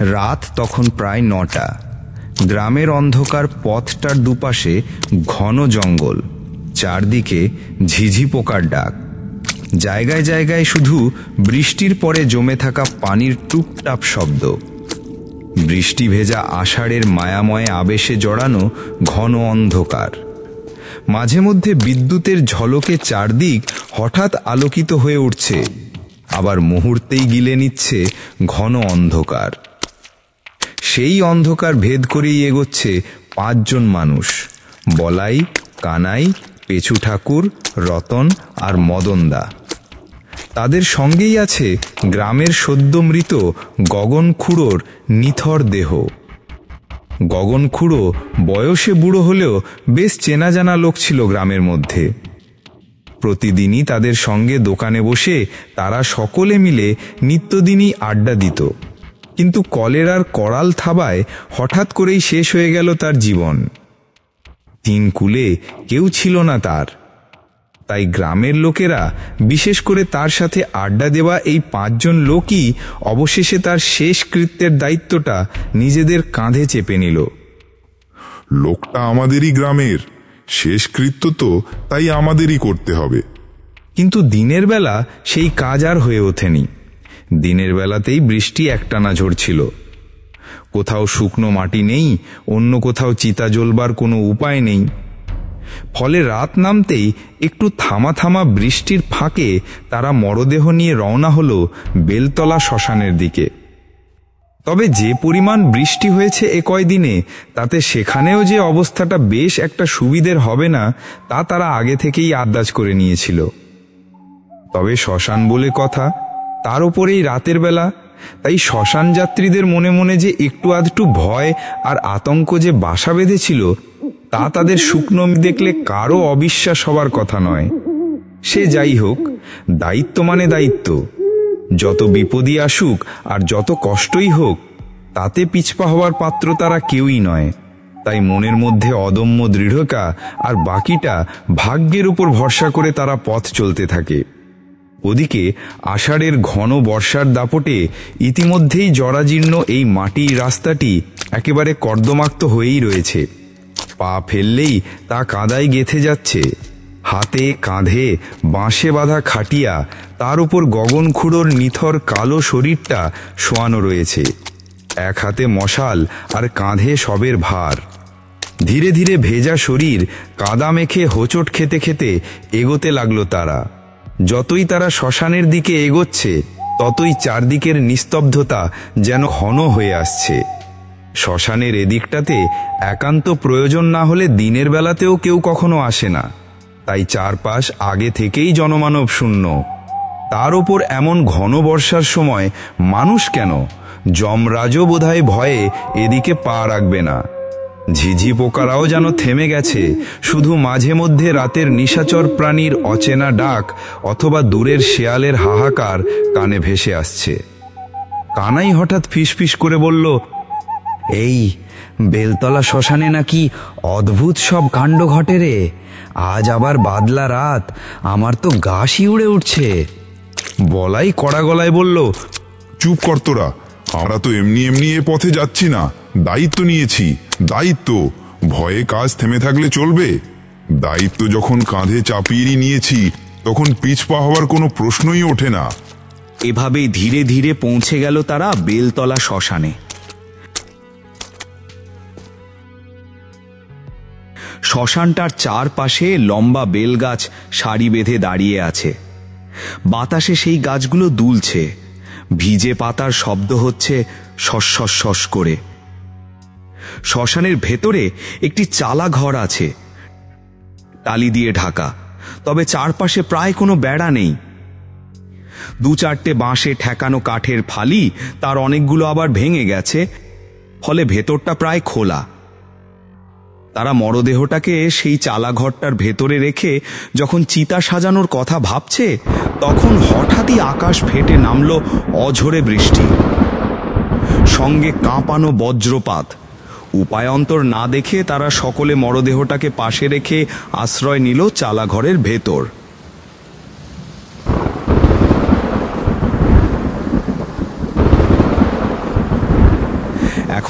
রাত তখন প্রায় ৯টা। গ্রামের অন্ধকার পথটার দুপাশে ঘন জঙ্গল, চারদিকে ঝিঝি পোকার ডাক। জায়গায় জায়গায় শুধু বৃষ্টির পরে জমে থাকা পানির টুপটাপ শব্দ। বৃষ্টি ভেজা আষাঢ়ের মায়াময় আবেশে জড়ানো ঘন অন্ধকার। মাঝে মধ্যে বিদ্যুতের ঝলকে চারদিক হঠাৎ আলোকিত হয়ে উঠছে, আবার মুহূর্তেই গিলে নিচ্ছে ঘন অন্ধকার। সেই অন্ধকার ভেদ করেই এগোচ্ছে ৫ জন মানুষ: বলাই, কানাই, পেছু ঠাকুর, রতন আর মদনদা। তাদের সঙ্গেই আছে গ্রামের সদ্য মৃত গগন খুড়োর নিথর দেহ। গগন খুড়ো বয়সে বুড়ো হলেও বেশ চেনা জানা লোক ছিল গ্রামের মধ্যে। প্রতিদিনই তাদের সঙ্গে দোকানে বসে তারা সকলে মিলে নিত্যদিনই আড্ডা দিত। কিন্তু কলেরার করাল থাবায় হঠাৎ করেই শেষ হয়ে গেল তার জীবন। ৩ কুলে কেউ ছিল না তার। তাই গ্রামের লোকেরা, বিশেষ করে তার সাথে আড্ডা দেওয়া এই ৫ জন লোকই অবশেষে তার শেষ কৃত্যের দায়িত্বটা নিজেদের কাঁধে চেপে নিল। লোকটা আমাদেরই গ্রামের, শেষ কৃত্য তো তাই আমাদেরই করতে হবে। কিন্তু দিনের বেলা সেই কাজ আর হয়ে ওঠেনি। দিনের বেলাতেই বৃষ্টি একটানা ঝরছিল। কোথাও শুকনো মাটি নেই, অন্য কোথাও চিতা জ্বলবার কোনো উপায় নেই। ফলে রাত নামতেই একটু থামা থামা বৃষ্টির ফাঁকে তারা মরদেহ নিয়ে রওনা হলো বেলতলা শ্মশানের দিকে। তবে যে পরিমাণ বৃষ্টি হয়েছে এ কয়দিনে, তাতে সেখানেও যে অবস্থাটা বেশ একটা সুবিধের হবে না তা তারা আগে থেকেই আন্দাজ করে নিয়েছিল। তবে শ্মশান বলে কথা, তার উপরেই রাতের বেলা, তাই শ্মশান যাত্রীদের মনে মনে যে একটু আধটু ভয় আর আতঙ্ক যে বাসা বেঁধেছিল, তা তাদের শুকনো দেখলে কারও অবিশ্বাস হবার কথা নয়। সে যাই হোক, দায়িত্ব মানে দায়িত্ব। যত বিপদই আসুক আর যত কষ্টই হোক, তাতে পিছপা হওয়ার পাত্র তারা কেউই নয়। তাই মনের মধ্যে অদম্য দৃঢ়তা আর বাকিটা ভাগ্যের উপর ভরসা করে তারা পথ চলতে থাকে। ওদিকে আষাঢ়ের ঘন বর্ষার দাপটে ইতিমধ্যেই জরাজীর্ণ এই মাটির রাস্তাটি একেবারে কর্দমাক্ত হয়েই রয়েছে। পা ফেললেই তা কাদায় গেঁথে যাচ্ছে। হাতে কাঁধে বাঁশে বাঁধা খাটিয়া, তার উপর গগন খুড়োর নিথর কালো শরীরটা শোয়ানো রয়েছে। এক হাতে মশাল আর কাঁধে সবের ভার। ধীরে ধীরে ভেজা শরীর কাদা মেখে হোঁচট খেতে খেতে এগোতে লাগলো তারা। যতই তারা শ্মশানের দিকে এগোচ্ছে, ততই চারদিকের নিস্তব্ধতা যেন ঘন হয়ে আসছে। শ্মশানের এদিকটাতে একান্ত প্রয়োজন না হলে দিনের বেলাতেও কেউ কখনো আসে না, তাই চারপাশ আগে থেকেই জনমানব শূন্য। তার ওপর এমন ঘন বর্ষার সময় মানুষ কেন, যমরাজও বোধহয় ভয়ে এদিকে পা রাখবে না। ঝিঝি পোকারাও যেন থেমে গেছে, শুধু মাঝে মধ্যে রাতের নিশাচর প্রাণীর অচেনা ডাক অথবা দূরের শেয়ালের হাহাকার কানে ভেসে আসছে। কানাই হঠাৎ ফিসফিস করে বলল, এই বেলতলা শ্মশানে নাকি অদ্ভুত সব কাণ্ড ঘটে রে। আজ আবার বাদলা রাত, আমার তো গা শিউড়ে উঠছে। বলাই কড়া গলায় বলল, চুপ কর তোরা, আমরা তো এমনি এমনি এ পথে যাচ্ছি না, দায়িত্ব নিয়েছি, দায়িত্ব। ভয়ে কাজ থেমে থাকলে চলবে? দায়িত্ব যখন কাঁধে চাপিয়ে নিয়েছি, তখন পিছপা হওয়ার কোনো প্রশ্নই ওঠে না। এভাবেই ধীরে ধীরে পৌঁছে গেল তারা বেলতলা শ্মশানে। শ্মশানটার চারপাশে লম্বা বেলগাছ সারি বেঁধে দাঁড়িয়ে আছে। বাতাসে সেই গাছগুলো দুলছে, ভিজে পাতার শব্দ হচ্ছে শস শস করে। শ্মশানের ভেতরে একটি চালা ঘর আছে, টালি দিয়ে ঢাকা, তবে চারপাশে প্রায় কোনো বেড়া নেই। ২-৪টে বাঁশে ঠেকানো কাঠের ফালি, তার অনেকগুলো আবার ভেঙে গেছে, ফলে ভেতরটা প্রায় খোলা। তারা মরদেহটাকে সেই চালা ঘরটার ভেতরে রেখে যখন চিতা সাজানোর কথা ভাবছে, তখন হঠাৎই আকাশ ফেটে নামল অঝোরে বৃষ্টি, সঙ্গে কাঁপানো বজ্রপাত। উপায়ান্তর না দেখে তারা সকলে মরদেহটাকে পাশে রেখে আশ্রয় নিল চালা ঘরের ভেতর।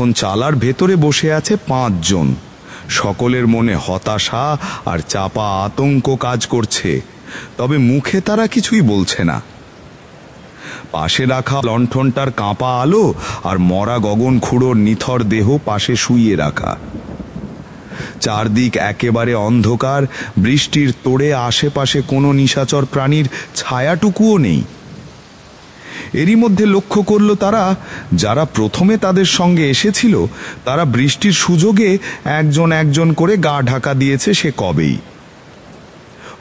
এখন চালার ভেতরে বসে আছে 5 জন। সকলের মনে হতাশা আর চাপা আতঙ্ক কাজ করছে, তবে মুখে তারা কিছুই বলছে না। পাশে রাখা লণ্ঠনটার কাঁপা আলো আর মরা গগন খুঁড়োর নিথর দেহ পাশে শুইয়ে রাখা। চারদিক একেবারে অন্ধকার, বৃষ্টির তোড়ে আশেপাশে কোনো নিশাচর প্রাণীর ছায়াটুকুও নেই। এরই মধ্যে লক্ষ্য করল তারা, যারা প্রথমে তাদের সঙ্গে এসেছিল তারা বৃষ্টির সুযোগে একজন একজন করে গা ঢাকা দিয়েছে সে কবেই।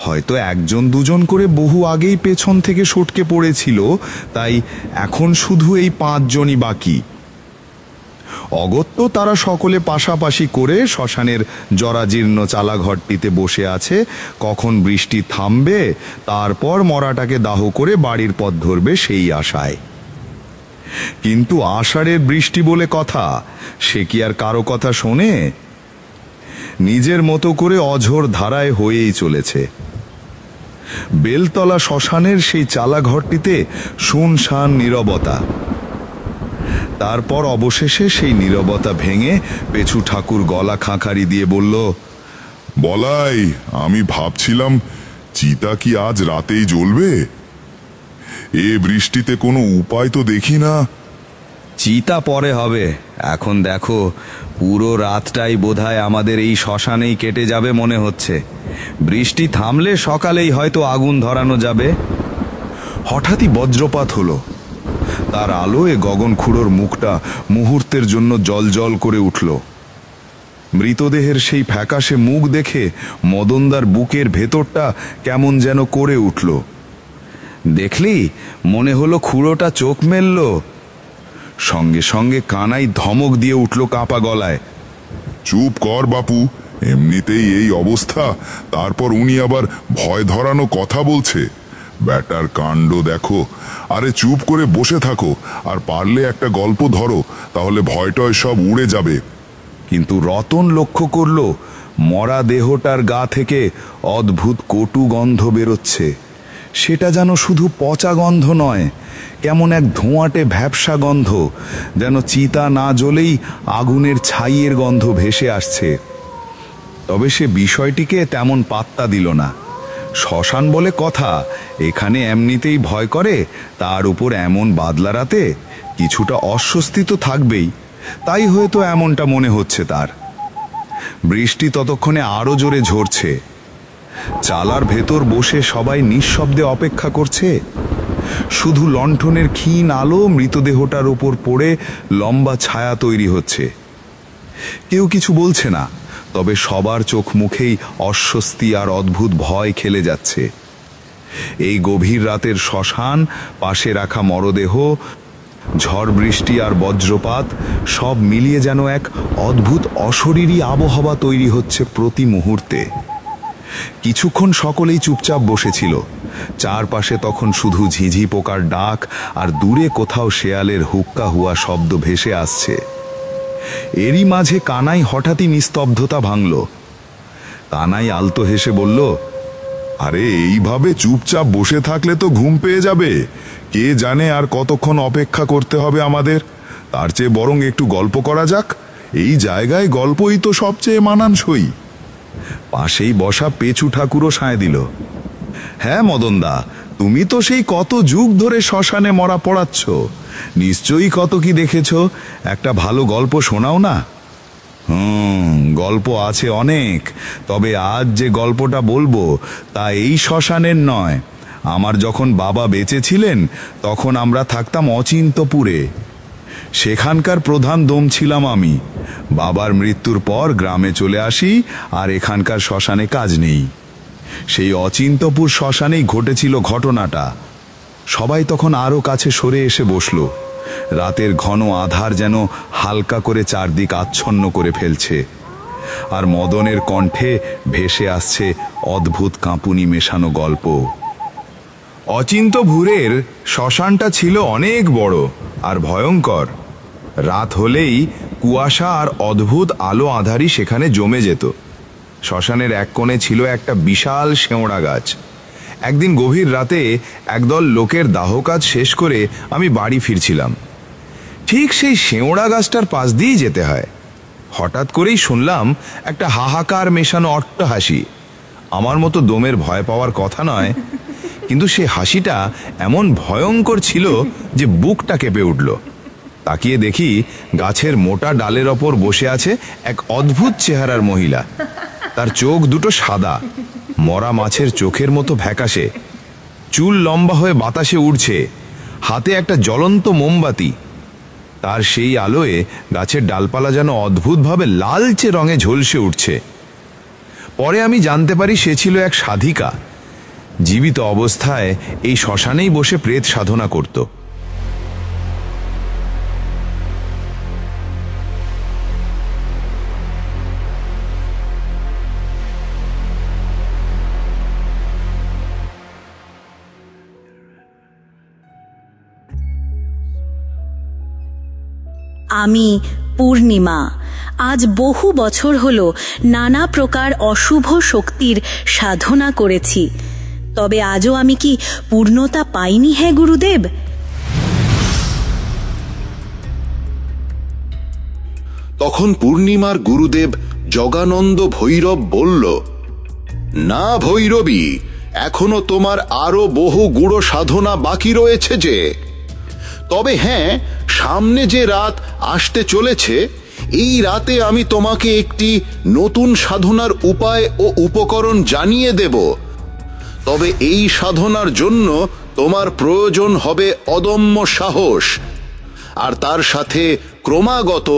হয়তো 1-2 করে বহু আগেই পেছন থেকে সটকে পড়েছিল, তাই এখন শুধু এই 5 জনই বাকি। অগত্যা তারা সকলে পাশাপাশি করে শ্মশানের জরাজীর্ণ চালাঘরটিতে বসে আছে, কখন বৃষ্টি থামবে, তারপর মরাটাকে দাহ করে বাড়ির পথ ধরবে সেই আশায়। কিন্তু আষাঢ়ের বৃষ্টি বলে কথা, সে কি আর কারো কথা শোনে? নিজের মতো করে অঝোর ধারায় হয়েই চলেছে। বেলতলা শ্মশানের সেই চালাঘরটিতে শুনশান নীরবতা। তারপর অবশেষে সেই নীরবতা ভেঙে পেছু ঠাকুর গলা খাঁখারি দিয়ে বলল, বলাই, আমি ভাবছিলাম চিতা কি আজ রাতেই জ্বলবে? এ বৃষ্টিতে কোনো উপায় তো দেখি না। চিতা পরে হবে, এখন দেখো পুরো রাতটাই বোধহয় আমাদের এই শ্মশানেই কেটে যাবে মনে হচ্ছে। বৃষ্টি থামলে সকালেই হয়তো আগুন ধরানো যাবে। হঠাৎই বজ্রপাত হলো, তার আলোয় গগন খুঁড়োর মুখটা মুহূর্তের জন্য জল করে উঠল। মৃতদেহের সেই ফ্যাকাশে মুখ দেখে মদনদার বুকের ভেতরটা কেমন যেন করে উঠল। দেখলি, মনে হলো খুঁড়োটা চোখ মেলল। সঙ্গে সঙ্গে কানাই ধমক দিয়ে উঠল কাঁপা গলায়, চুপ কর বাপু, এমনিতেই এই অবস্থা, তারপর উনি আবার ভয় ধরানো কথা বলছে। ব্যাটার কাণ্ড দেখো। আরে চুপ করে বসে থাকো, আর পারলে একটা গল্প ধরো, তাহলে ভয়টয় সব উড়ে যাবে। কিন্তু রতন লক্ষ্য করল মরা দেহটার গা থেকে অদ্ভুত কটু গন্ধ বেরোচ্ছে। সেটা যেন শুধু পচা গন্ধ নয়, কেমন এক ধোঁয়াটে ভ্যাপসা গন্ধ, যেন চিতা না জ্বলেই আগুনের ছাইয়ের গন্ধ ভেসে আসছে। তবে সে বিষয়টিকে তেমন পাত্তা দিল না। শ্মশান বলে কথা, এখানে এমনিতেই ভয় করে, তার উপর এমন বাদলা রাতে কিছুটা অস্বস্তি তো থাকবেই, তাই হয়তো এমনটা মনে হচ্ছে তার। বৃষ্টি ততক্ষণে আরো জোরে ঝরছে। চালার ভেতর বসে সবাই নিঃশব্দে অপেক্ষা করছে। শুধু লণ্ঠনের ক্ষীণ আলো মৃতদেহটার উপর পড়ে লম্বা ছায়া তৈরি হচ্ছে। কেউ কিছু বলছে না, তবে সবার চোখ মুখেই অস্বস্তি আর অদ্ভুত ভয় খেলে যাচ্ছে। এই গভীর রাতের শ্মশান, পাশে রাখা মরদেহ, ঝড় বৃষ্টি আর বজ্রপাত সব মিলিয়ে যেন এক অদ্ভুত অশরীরী আবহাওয়া তৈরি হচ্ছে প্রতি মুহূর্তে। কিছুক্ষণ সকলেই চুপচাপ বসেছিল। চারপাশে তখন শুধু ঝিঝি পোকার ডাক আর দূরে কোথাও শেয়ালের হুক্কা হুয়া শব্দ ভেসে আসছে। এরই মাঝে কানাই হঠাৎই নিস্তব্ধতা ভাঙল। কানাই আলতো হেসে বলল, আরে এইভাবে চুপচাপ বসে থাকলে তো ঘুম পেয়ে যাবে। কে জানে আর কতক্ষণ অপেক্ষা করতে হবে আমাদের। তার চেয়ে বরং একটু গল্প করা যাক। এই জায়গায় গল্পই তো সবচেয়ে মানানসই। পাশেই বসা পেছু ঠাকুরও সায় দিল, হ্যাঁ মদনদা, তুমি তো সেই কত যুগ ধরে শ্মশানে মরা পড়াচ্ছ, নিশ্চয়ই কত কি দেখেছ। একটা ভালো গল্প শোনাও না। গল্প আছে অনেক, তবে আজ যে গল্পটা বলবো তা এই শ্মশানের নয়। আমার যখন বাবা বেঁচে ছিলেন তখন আমরা থাকতাম অচিন্তপুরে। সেখানকার প্রধান দম ছিলাম আমি। বাবার মৃত্যুর পর গ্রামে চলে আসি, আর এখানকার শ্মশানে কাজ নেই। সেই অচিন্তপুর শ্মশানেই ঘটেছিল ঘটনাটা। সবাই তখন আরো কাছে সরে এসে বসল। রাতের ঘন আধার যেন হালকা করে চারদিক আচ্ছন্ন করে ফেলছে, আর মদনের কণ্ঠে ভেসে আসছে অদ্ভুত কাঁপুনি মেশানো গল্প। অচিন্তপুরের শ্মশানটা ছিল অনেক বড় আর ভয়ঙ্কর। রাত হলেই কুয়াশা আর অদ্ভুত আলো আঁধারি সেখানে জমে যেত। শ্মশানের এক কোণে ছিল একটা বিশাল শেওড়া গাছ। একদিন গভীর রাতে একদল লোকের দাহ কাজ শেষ করে আমি বাড়ি ফিরছিলাম। ঠিক সেই শেওড়া গাছটার পাশ দিয়েই যেতে হয়। হঠাৎ করেই শুনলাম একটা হাহাকার মেশানো অট্টহাসি। আমার মতো দমের ভয় পাওয়ার কথা নয়, কিন্তু সে হাসিটা এমন ভয়ঙ্কর ছিল যে বুকটা কেঁপে উঠল। তাকিয়ে দেখি গাছের মোটা ডালের ওপর বসে আছে এক অদ্ভুত চেহারার মহিলা। তার চোখ দুটো সাদা, মরা মাছের চোখের মতো ভ্যাকাশে, চুল লম্বা হয়ে বাতাসে উড়ছে, হাতে একটা জ্বলন্ত মোমবাতি। তার সেই আলোয় গাছের ডালপালা যেন অদ্ভুতভাবে লালচে রঙে ঝলসে উঠছে। পরে আমি জানতে পারি সে ছিল এক সাধিকা, জীবিত অবস্থায় এই শ্মশানেই বসে প্রেত সাধনা করত। আমি পূর্ণিমা। আজ বহু বছর হলো নানা প্রকার অশুভ শক্তির সাধনা করেছি, তবে আজও আমি কি পূর্ণতা পাইনি হে গুরুদেব? তখন পূর্ণিমার গুরুদেব জগানন্দ ভৈরব বলল, না ভৈরবী, এখনো তোমার আরো বহু গূঢ় সাধনা বাকি রয়েছে যে। তবে হ্যাঁ, সামনে যে রাত আসতে চলেছে, এই রাতে আমি তোমাকে একটি নতুন সাধনার উপায় ও উপকরণ জানিয়ে দেব। তবে এই সাধনার জন্য তোমার প্রয়োজন হবে অদম্য সাহস, আর তার সাথে ক্রমাগত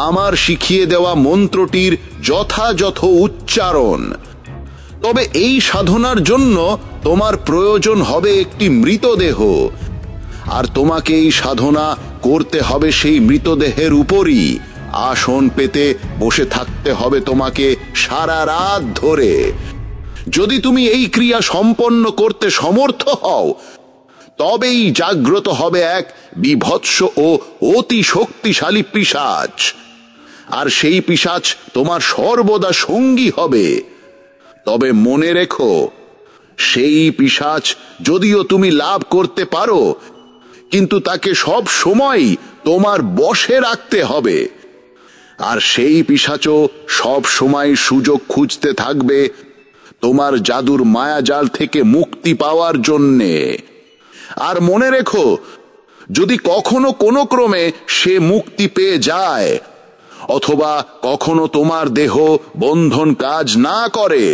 আমার শিখিয়ে দেওয়া মন্ত্রটির যথাযথ উচ্চারণ। তবে এই সাধনার জন্য তোমার প্রয়োজন হবে একটি মৃতদেহ, আর তোমাকে এই সাধনা করতে হবে সেই মৃতদেহের উপরই। আসন পেতে বসে থাকতে হবে তোমাকে সারা রাত ধরে। যদি তুমি এই ক্রিয়া সম্পন্ন করতে সমর্থ হও, তবেই জাগ্রত হবে এক বিভৎস ও অতি শক্তিশালী পিশাচ, আর সেই পিশাচ তোমার সর্বদা সঙ্গী হবে। তবে মনে রেখো, সেই পিশাচ যদিও তুমি লাভ করতে পারো, কিন্তু তাকে সব সময় তোমার বশে রাখতে হবে, আর সেই পিশাচও সব সময় সুযোগ খুঁজতে থাকবে তোমার জাদুর মায়াজাল থেকে মুক্তি পাওয়ার জন্যে। আর মনে রেখো, যদি কখনো কোনো ক্রমে সে মুক্তি পেয়ে যায়, অথবা কখনো তোমার দেহ বন্ধন কাজ না করে,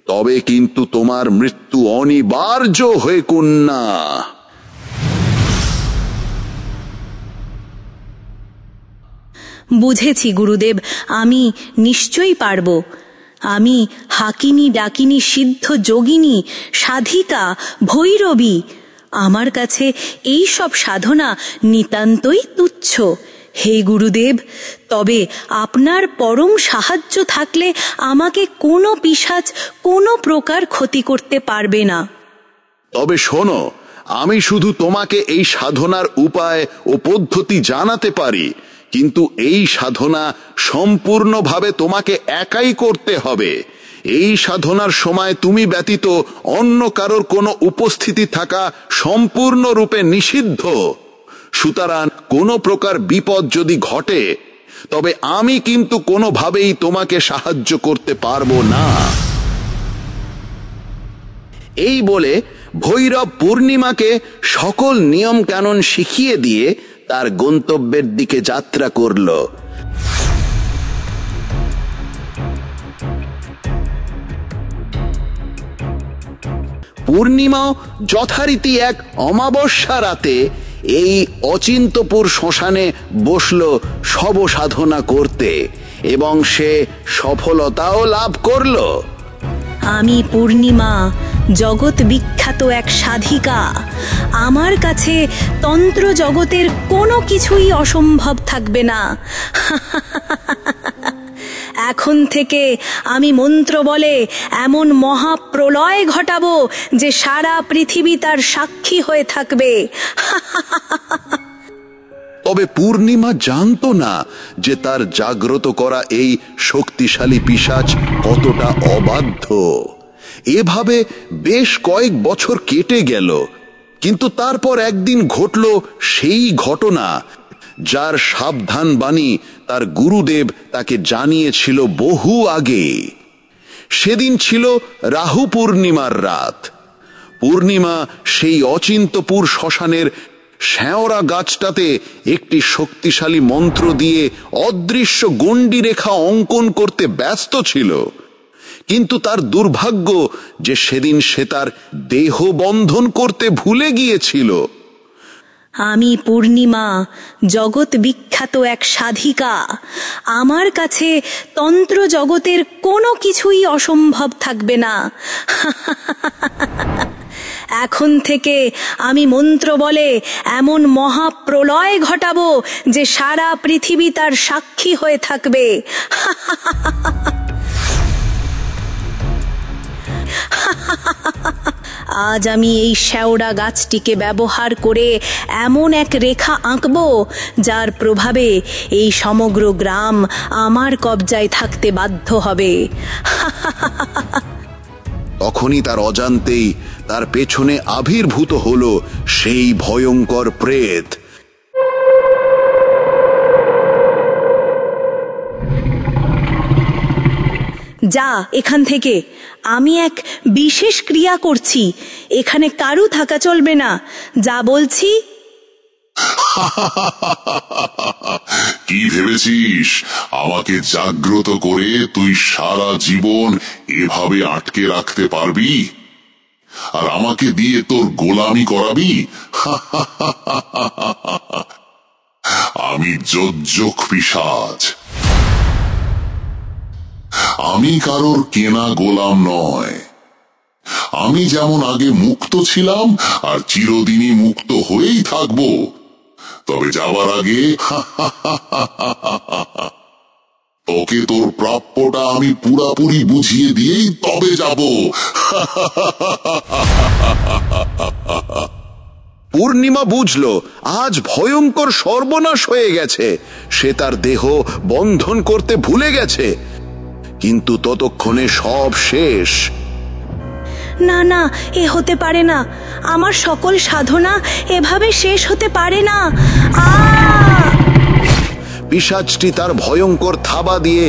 তবে কিন্তু তোমার মৃত্যু অনিবার্য হয়ে কন্যা। বুঝেছি গুরুদেব, আমি নিশ্চয়ই পারব। আমি হাকিনী, ডাকিনী, সিদ্ধ যোগিনী, সাধিকা, ভৈরবী। আমার কাছে এই সব সাধনা নিতান্তই তুচ্ছ হে গুরুদেব। তবে আপনার পরম সাহায্য থাকলে আমাকে কোনো পিশাচ কোনো প্রকার ক্ষতি করতে পারবে না। তবে শোনো, আমি শুধু তোমাকে এই সাধনার উপায় ও পদ্ধতি জানাতে পারি, কিন্তু এই সাধনা সম্পূর্ণভাবে তোমাকে একাই করতে হবে। এই সাধনার সময় তুমি ব্যতীত অন্য কারোর কোনো উপস্থিতি থাকা সম্পূর্ণরূপে নিষিদ্ধ। সুতরাং কোনো প্রকার বিপদ যদি ঘটে, তবে আমি কিন্তু কোনোভাবেই তোমাকে সাহায্য করতে পারবো না। এই বলে ভৈরব পূর্ণিমাকে সকল নিয়ম কানুন শিখিয়ে দিয়ে তার গন্তব্যের দিকে যাত্রা করল। পূর্ণিমা যথারীতি এক অমাবস্যা রাতে এই অচিন্তপুর শ্মশানে বসল শব সাধনা করতে, এবং সে সফলতাও লাভ করল। আমি পূর্ণিমা, জগৎ বিখ্যাত এক সাধিকা। আমার কাছে তন্ত্র জগতের কোনো কিছুই অসম্ভব থাকবে না। এখন থেকে আমি মন্ত্র বলে এমন মহাপ্রলয় ঘটাবো যে সারা পৃথিবী তার সাক্ষী হয়ে থাকবে। তবে পূর্ণিমা জানতো না যে তার জাগ্রত করা এই শক্তিশালী পিশাচ কতটা অবাধ্য। এভাবে বেশ কয়েক বছর কেটে গেল। কিন্তু তারপর একদিন ঘটল সেই ঘটনা যার সাবধান বাণী তার গুরুদেব তাকে জানিয়েছিল বহু আগে। সেদিন ছিল রাহু পূর্ণিমার রাত। পূর্ণিমা সেই অচিন্তপুর শ্মশানের শ্যাওড়া গাছটাতে একটি শক্তিশালী মন্ত্র দিয়ে অদৃশ্য গণ্ডি রেখা অঙ্কন করতে ব্যস্ত ছিল। কিন্তু তার দুর্ভাগ্য যে সেদিন সে তার দেহ বন্ধন করতে ভুলে গিয়েছিল। আমি পূর্ণিমা, জগৎ বিখ্যাত এক সাধিকা। আমার কাছে তন্ত্র জগতের কোনো কিছুই অসম্ভব থাকবে না। এখন থেকে আমি মন্ত্র বলে এমন মহাপ্রলয় ঘটাবো যে সারা পৃথিবী তার সাক্ষী হয়ে থাকবে। আজ আমি এই শ্যাওড়া গাছটিকে ব্যবহার করে এমন এক রেখা আঁকবো যার প্রভাবে এই সমগ্র গ্রাম আমার কবজায় থাকতে বাধ্য হবে। তখনই তার অজান্তেই তার পেছনে আবির্ভূত হলো সেই ভয়ঙ্কর প্রেত। যা এখান থেকে, আমি এক বিশেষ ক্রিয়া করছি, এখানে কারু থাকা চলবে না, যা বলছি। কি ভেবেছিস আমাকে জাগ্রত করে তুই সারা জীবন এভাবে আটকে রাখতে পারবি আর আমাকে দিয়ে তোর গোলামি করাবি? আমি যোজ্জক পিশাচ, আমি কারোর কেনা গোলাম নয়। আমি যেমন আগে মুক্ত ছিলাম আর চিরদিনই মুক্ত হয়েই থাকবো, তবে যাবার আগে তোকে তোর প্রাপ্যটা আমি পুরাপুরি বুঝিয়ে দিয়েই তবে যাব। পূর্ণিমা বুঝল আজ ভয়ঙ্কর সর্বনাশ হয়ে গেছে। সে তার দেহ বন্ধন করতে ভুলে গেছে, কিন্তু ততক্ষণে সব শেষ। না না, এ হতে পারে না, আমার সকল সাধনা এভাবে শেষ হতে পারে না। পিশাচটি তার ভয়ঙ্কর থাবা দিয়ে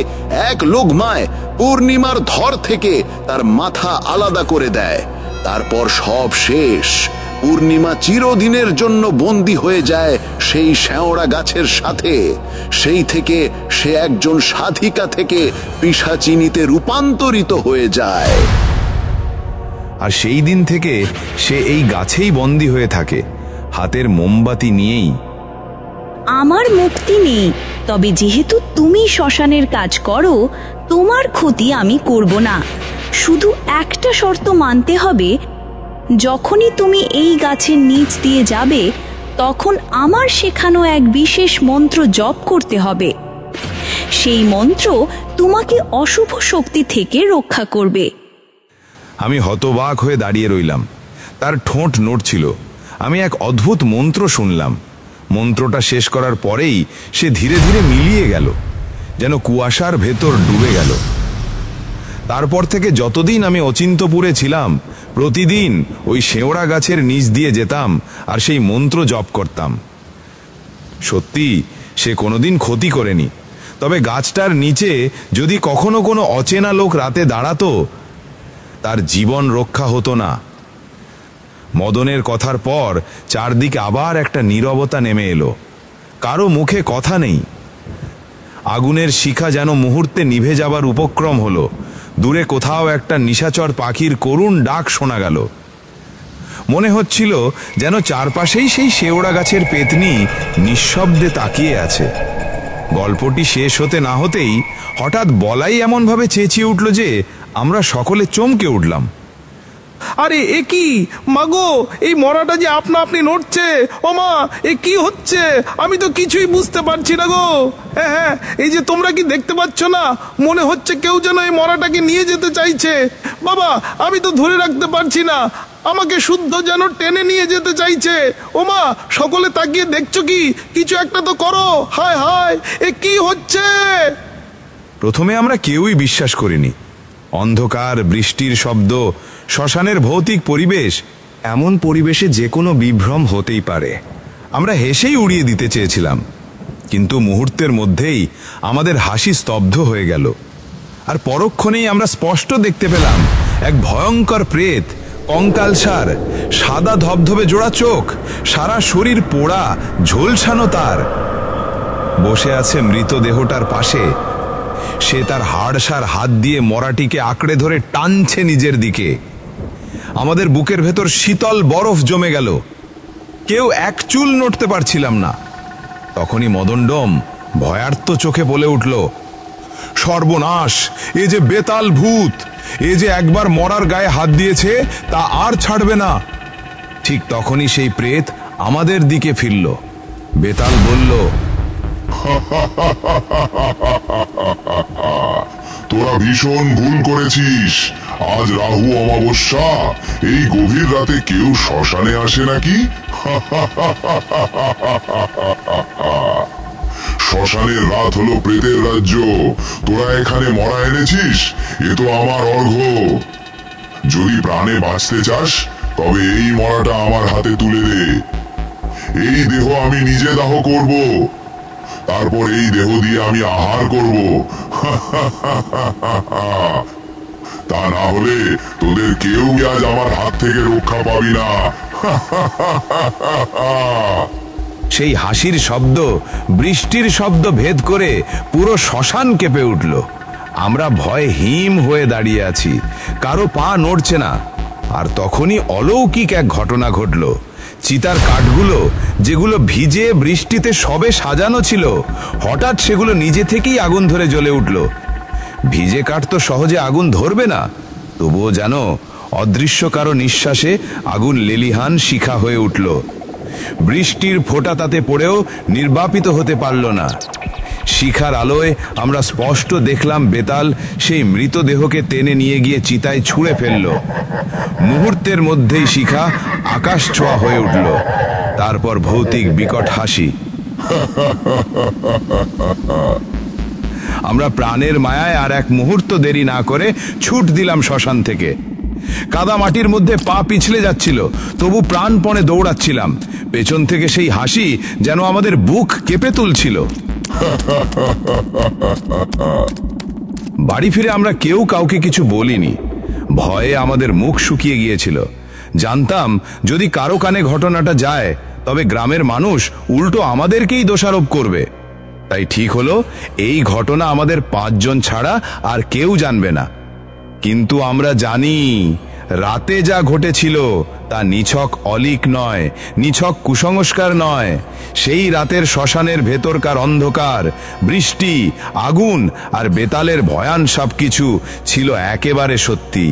এক লগ্মায় পূর্ণিমার ধর থেকে তার মাথা আলাদা করে দেয়। তারপর সব শেষ। পূর্ণিমা চিরদিনের জন্য বন্দী হয়ে যায় সেই শ্যাওড়া গাছের সাথে। সেই থেকে সে একজন সাধিকা থেকে পিশাচিনীতে রূপান্তরিত হয়ে যায়। আর সেই দিন থেকে সে এই গাছেই বন্দী হয়ে থাকে, হাতের মোমবাতি নিয়েই। আমার মুক্তি নেই, তবে যেহেতু তুমি শ্মশানের কাজ করো, তোমার ক্ষতি আমি করব না। শুধু একটা শর্ত মানতে হবে, যখনই তুমি এই গাছের নিচ দিয়ে যাবে তখন আমার শেখানো এক বিশেষ মন্ত্র জপ করতে হবে। সেই মন্ত্র তোমাকে অশুভ শক্তি থেকে রক্ষা করবে। আমি হতবাক হয়ে দাঁড়িয়ে রইলাম। তার ঠোঁট নড়ছিল। আমি এক অদ্ভুত মন্ত্র শুনলাম। মন্ত্রটা শেষ করার পরেই সে ধীরে ধীরে মিলিয়ে গেল, যেন কুয়াশার ভেতর ডুবে গেল। তারপর থেকে যতদিন আমি অচিন্তপুরে ছিলাম, প্রতিদিন ওই শেওড়া গাছের নিচ দিয়ে যেতাম আর সেই মন্ত্র জপ করতাম। সত্যি সে কোনোদিন ক্ষতি করেনি, তবে গাছটার নিচে যদি কখনো কোনো অচেনা লোক রাতে দাঁড়াতো, তার জীবন রক্ষা হতো না। মদনের কথার পর চারদিকে আবার একটা নীরবতা নেমে এলো। কারো মুখে কথা নেই। আগুনের শিখা যেন মুহূর্তে নিভে যাবার উপক্রম হলো। দূরে কোথাও একটা নিশাচর পাখির করুণ ডাক শোনা গেল। মনে হচ্ছিল যেন চারপাশেই সেই শেওড়া গাছের পেতনি নিঃশব্দে তাকিয়ে আছে। গল্পটি শেষ হতে না হতেই হঠাৎ বলাই এমনভাবে চেঁচিয়ে উঠল যে আমরা সকলে চমকে উঠলাম। আরে এ কি মাগো, এই মরাটা যে আপনা আপনি নড়ছে। ও মা, এ কি হচ্ছে? আমি তো কিছুই বুঝতে পারছি না গো। হ্যাঁ হ্যাঁ, এই যে তোমরা কি দেখতে পাচ্ছ না? মনে হচ্ছে কেউ যেন এই মরাটাকে নিয়ে যেতে চাইছে। বাবা, আমি তো ধরে রাখতে পারছি না, আমাকে শুদ্ধ যেন টেনে নিয়ে যেতে চাইছে। ও মা, সকলে তাকিয়ে দেখছো কি? কিছু একটা তো করো। হায় হায়, এ কি হচ্ছে? প্রথমে আমরা কেউই বিশ্বাস করিনি। অন্ধকার, বৃষ্টির শব্দ, শ্মশানের ভৌতিক পরিবেশ এমন পরিবেশে যে কোনো বিভ্রম হতেই পারে। আমরা হেসেই উড়িয়ে দিতে চেয়েছিলাম, কিন্তু মুহূর্তের মধ্যেই আমাদের হাসি স্তব্ধ হয়ে গেল। আর পরক্ষণেই আমরা স্পষ্ট দেখতে পেলাম এক ভয়ঙ্কর প্রেত, কঙ্কালসার, সাদা ধবধবে জোড়া চোখ, সারা শরীর পোড়া, ঝলসানো তার, বসে আছে মৃতদেহটার পাশে। সে তার হাড়সার হাত দিয়ে মরাটিকে আঁকড়ে ধরে টানছে নিজের দিকে। আমাদের বুকের ভেতর শীতল বরফ জমে গেল, কেউ এক চুল নড়তে পারছিলাম না। তখনই মদনডোম ভয়ার্ত চোখে বলে উঠল, সর্বনাশ! এ যে বেতাল ভূত! এ যে একবার মরার গায়ে হাত দিয়েছে তা আর ছাড়বে না। ঠিক তখনই সেই প্রেত আমাদের দিকে ফিরল। বেতাল বলল, তোরা ভীষণ ভুল করেছিস। আজ রাহু অমাবস্যা, এই গভীর রাতে কেউ শ্মশানে আসে নাকি? শ্মশানের রাত হলো প্রেতের রাজ্য। তোরা এখানে মরা এনেছিস, এ তো আমার অর্ঘ্য। যদি প্রাণে বাঁচতে চাস তবে এই মরাটা আমার হাতে তুলে দে। এই দেহ আমি নিজে দাহ করব, তারপর এই দেহ দিয়ে আমি আহার করব। তা না হলে তোদের কেউ আজ আমার হাত থেকে রক্ষা পাবি না। সেই হাসির শব্দ বৃষ্টির শব্দ ভেদ করে পুরো শ্মশান কেঁপে উঠল। আমরা ভয়ে হিম হয়ে দাঁড়িয়ে আছি, কারো পা নড়ছে না। আর তখনই অলৌকিক এক ঘটনা ঘটল। চিতার কাঠগুলো, যেগুলো ভিজে বৃষ্টিতে সবে সাজানো ছিল, হঠাৎ সেগুলো নিজে থেকেই আগুন ধরে জ্বলে উঠল। ভিজে কাঠ তো সহজে আগুন ধরবে না, তবুও যেন অদৃশ্য কারো নিঃশ্বাসে আগুন লেলিহান শিখা হয়ে উঠল। বৃষ্টির ফোঁটা তাতে পড়েও নির্বাপিত হতে পারল না। শিখার আলোয় আমরা স্পষ্ট দেখলাম বেতাল সেই মৃতদেহকে টেনে নিয়ে গিয়ে চিতায় ছুঁড়ে ফেলল। মুহূর্তের মধ্যেই শিখা আকাশ ছোঁয়া হয়ে উঠল। তারপর ভৌতিক বিকট হাসি। আমরা প্রাণের মায়ায় আর এক মুহূর্ত দেরি না করে ছুট দিলাম শ্মশান থেকে। কাদা মাটির মধ্যে পা পিছলে যাচ্ছিল, তবু প্রাণপণে দৌড়াচ্ছিলাম। পেছন থেকে সেই হাসি যেন আমাদের বুক কেঁপে তুলছিল। বাড়ি ফিরে আমরা কেউ কাউকে কিছু বলিনি। ভয়ে আমাদের মুখ শুকিয়ে গিয়েছিল। জানতাম যদি কারো কানে ঘটনাটা যায় তবে গ্রামের মানুষ উল্টো আমাদেরকেই দোষারোপ করবে। তাই ঠিক হলো এই ঘটনা আমাদের 5 জন ছাড়া আর কেউ জানবে না। কিন্তু আমরা জানি রাতে যা ঘটেছিল তা নিছক অলীক নয়, নিছক কুসংস্কার নয়। সেই রাতের শ্মশানের ভেতরকার অন্ধকার, বৃষ্টি, আগুন আর বেতালের ভয়ান সবকিছু ছিল একেবারে সত্যি।